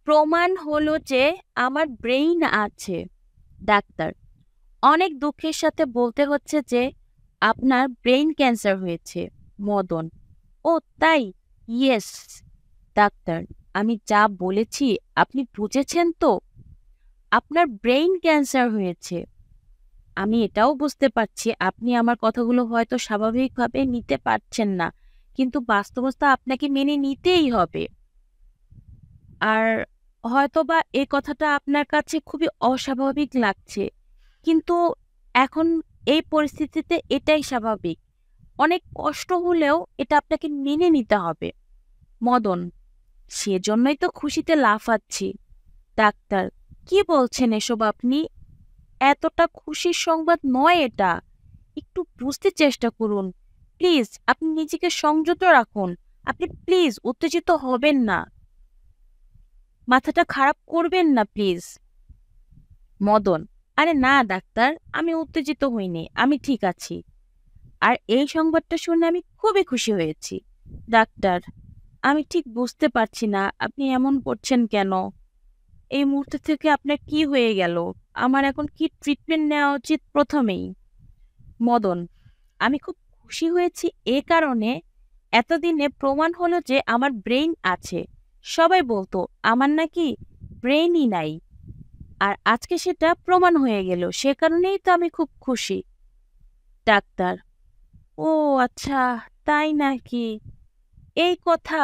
প্রমাণ হলো যে আমার ব্রেইন আছে। ডাক্তার: অনেক দুঃখের সাথে বলতে হচ্ছে যে আপনার ব্রেইন ক্যান্সার হয়েছে। মদন: ও তাই? ইয়েস। ডাক্তার: আমি যা বলেছি আপনি বুঝেছেন তো? আপনার ব্রেইন ক্যান্সার হয়েছে। আমি এটাও বুঝতে পারছি আপনি আমার কথাগুলো হয়তো স্বাভাবিকভাবে নিতে পারছেন না, কিন্তু বাস্তবতা আপনাকে মেনে নিতেই হবে। আর হয়তোবা এই কথাটা আপনার কাছে খুবই অস্বাভাবিক লাগছে, কিন্তু এখন এই পরিস্থিতিতে এটাই স্বাভাবিক। অনেক কষ্ট হলেও এটা আপনাকে মেনে নিতে হবে। মদন: সেজন্যই তো খুশিতে লাফাচ্ছি। ডাক্তার: কি বলছেন এসব আপনি? এতটা খুশির সংবাদ নয় এটা। একটু বুঝতে চেষ্টা করুন। প্লিজ আপনি নিজেকে সংযত রাখুন। আপনি প্লিজ উত্তেজিত হবেন না। মাথাটা খারাপ করবেন না প্লিজ। মদন: আরে না ডাক্তার, আমি উত্তেজিত হইনি, আমি ঠিক আছি। আর এই সংবাদটা শুনে আমি খুবই খুশি হয়েছি। ডাক্তার: আমি ঠিক বুঝতে পারছি না আপনি এমন করছেন কেন। এই মুহূর্ত থেকে আপনার কি হয়ে গেল? আমার এখন কি ট্রিটমেন্ট নেওয়া উচিত প্রথমেই? মদন: আমি খুব খুশি হয়েছি এ কারণে, এতদিনে প্রমাণ হলো যে আমার ব্রেইন আছে। সবাই বলতো আমার নাকি ব্রেইনই নাই, আর আজকে সেটা প্রমাণ হয়ে গেল, সে কারণেই তো আমি খুব খুশি। ডাক্তার: ও আচ্ছা, তাই নাকি? এই কথা।